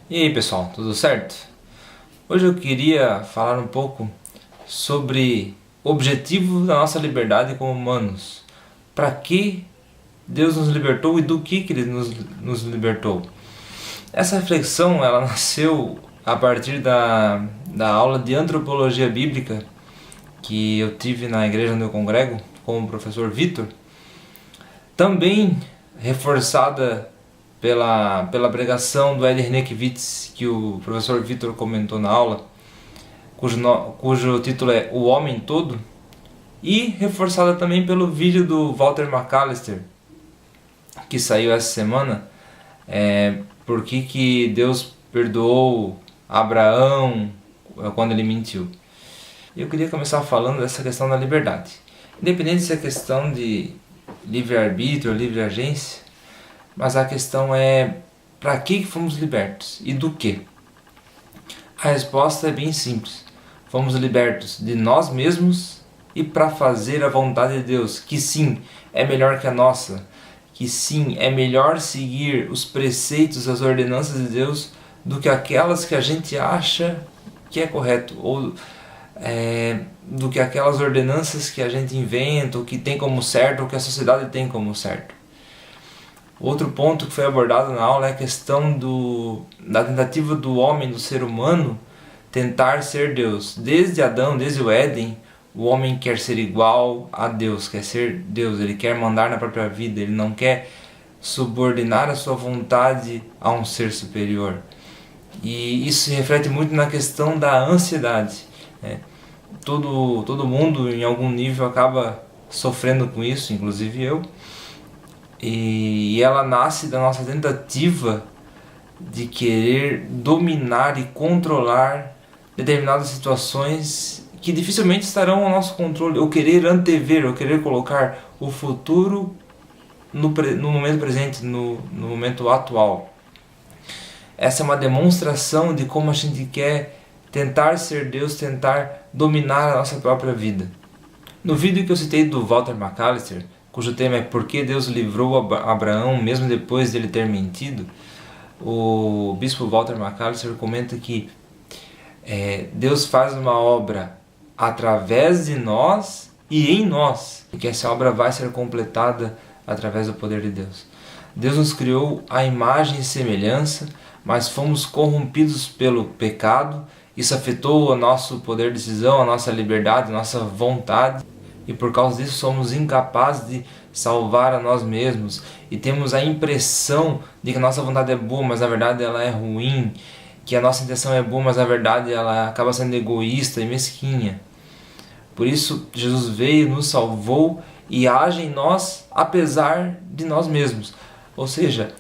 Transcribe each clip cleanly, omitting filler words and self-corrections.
E aí pessoal, tudo certo? Hoje eu queria falar um pouco sobre o objetivo da nossa liberdade como humanos. Para que Deus nos libertou e do que Ele nos libertou. Essa reflexão ela nasceu a partir da aula de antropologia bíblica que eu tive na igreja onde eu congrego com o professor Vitor, também reforçada pela pregação do Ed Renekiewicz que o professor Vitor comentou na aula, cujo título é O Homem Todo, e reforçada também pelo vídeo do Walter McAllister, que saiu essa semana, por que Deus perdoou Abraão quando ele mentiu. Eu queria começar falando dessa questão da liberdade. Independente se é questão de livre-arbítrio ou livre-agência, mas a questão é para que fomos libertos e do que? A resposta é bem simples. Fomos libertos de nós mesmos e para fazer a vontade de Deus, que sim, é melhor que a nossa, que sim, é melhor seguir os preceitos, as ordenanças de Deus do que aquelas que a gente acha que é correto, ou do que aquelas ordenanças que a gente inventa, ou que tem como certo, ou que a sociedade tem como certo. Outro ponto que foi abordado na aula é a questão da tentativa do homem, do ser humano, tentar ser Deus. Desde Adão, desde o Éden, o homem quer ser igual a Deus, quer ser Deus, ele quer mandar na própria vida, ele não quer subordinar a sua vontade a um ser superior. E isso se reflete muito na questão da ansiedade, né? Todo mundo em algum nível acaba sofrendo com isso, inclusive eu. E ela nasce da nossa tentativa de querer dominar e controlar determinadas situações que dificilmente estarão ao nosso controle, ou querer antever, ou querer colocar o futuro no momento presente, no momento atual. Essa é uma demonstração de como a gente quer tentar ser Deus, tentar dominar a nossa própria vida. No vídeo que eu citei do Walter McAllister, cujo tema é Por que Deus livrou Abraão mesmo depois de ele ter mentido, o bispo Walter McAllister comenta que Deus faz uma obra através de nós e em nós, e que essa obra vai ser completada através do poder de Deus. Deus nos criou à imagem e semelhança, mas fomos corrompidos pelo pecado. Isso afetou o nosso poder de decisão, a nossa liberdade, a nossa vontade, e por causa disso somos incapazes de salvar a nós mesmos, e temos a impressão de que a nossa vontade é boa, mas na verdade ela é ruim, que a nossa intenção é boa, mas na verdade ela acaba sendo egoísta e mesquinha. Por isso Jesus veio, nos salvou e age em nós apesar de nós mesmos. Ou seja,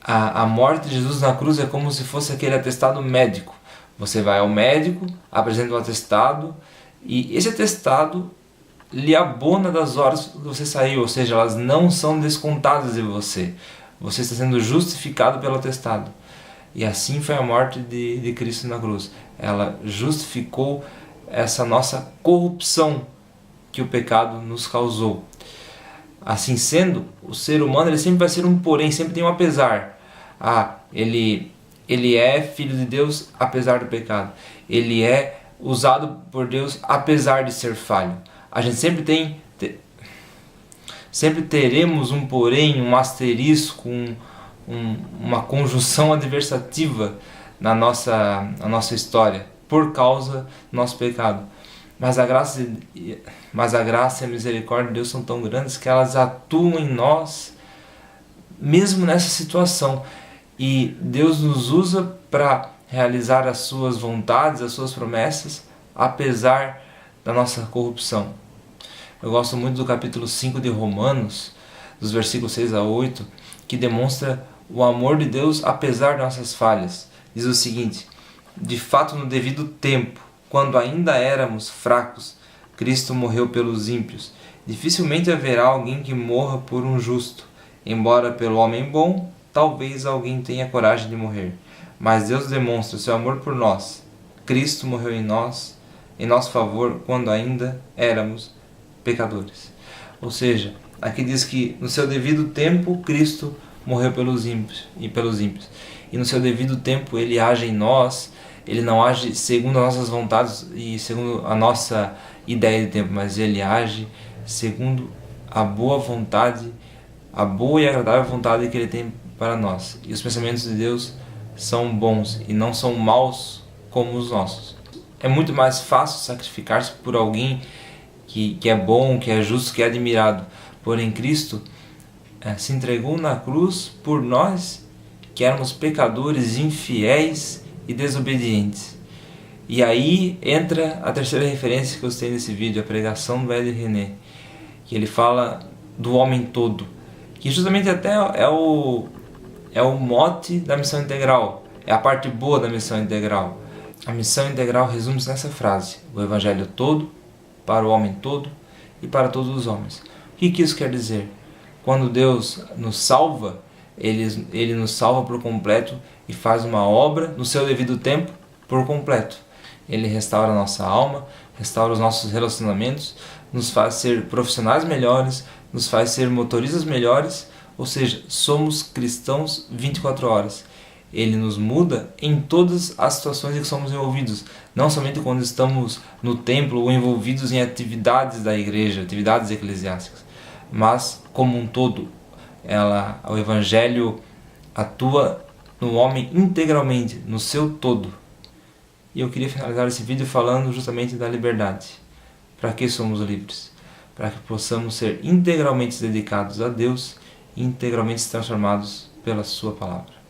a morte de Jesus na cruz é como se fosse aquele atestado médico. Você vai ao médico, apresenta um atestado, e esse atestado lhe abona das horas que você saiu, ou seja, elas não são descontadas de você. Você está sendo justificado pelo atestado. E assim foi a morte de Cristo na cruz. Ela justificou essa nossa corrupção que o pecado nos causou. Assim sendo, o ser humano ele sempre vai ser um porém, sempre tem um apesar. Ele é filho de Deus apesar do pecado. Ele é usado por Deus apesar de ser falho. A gente sempre teremos um porém, um asterisco, uma conjunção adversativa na nossa história, por causa do nosso pecado. Mas a graça e a misericórdia de Deus são tão grandes que elas atuam em nós, mesmo nessa situação. E Deus nos usa para realizar as suas vontades, as suas promessas, apesar da nossa corrupção. Eu gosto muito do capítulo 5 de Romanos, dos versículos 6 a 8, que demonstra o amor de Deus apesar das nossas falhas. Diz o seguinte: de fato, no devido tempo, quando ainda éramos fracos, Cristo morreu pelos ímpios. Dificilmente haverá alguém que morra por um justo. Embora pelo homem bom, talvez alguém tenha coragem de morrer. Mas Deus demonstra seu amor por nós. Cristo morreu em nosso favor, quando ainda éramos pecadores. Ou seja, aqui diz que no seu devido tempo Cristo morreu pelos ímpios. e no seu devido tempo Ele age em nós. Ele não age segundo as nossas vontades e segundo a nossa ideia de tempo, mas Ele age segundo a boa vontade, a boa e agradável vontade que Ele tem para nós. E os pensamentos de Deus são bons e não são maus como os nossos. É muito mais fácil sacrificar-se por alguém que é bom, que é justo, que é admirado. Porém, Cristo se entregou na cruz por nós, que éramos pecadores, infiéis e desobedientes. E aí entra a terceira referência que eu citei nesse vídeo, a pregação do L. René, que ele fala do homem todo, que justamente até é o mote da missão integral, é a parte boa da missão integral. A missão integral resume-se nessa frase: o Evangelho todo, para o homem todo e para todos os homens. O que isso quer dizer? Quando Deus nos salva, Ele nos salva por completo e faz uma obra no seu devido tempo por completo. Ele restaura a nossa alma, restaura os nossos relacionamentos, nos faz ser profissionais melhores, nos faz ser motoristas melhores, ou seja, somos cristãos 24 horas. Ele nos muda em todas as situações em que somos envolvidos, não somente quando estamos no templo ou envolvidos em atividades da igreja, atividades eclesiásticas, mas como um todo. O Evangelho atua no homem integralmente, no seu todo. E eu queria finalizar esse vídeo falando justamente da liberdade. Para que somos livres? Para que possamos ser integralmente dedicados a Deus e integralmente transformados pela Sua Palavra.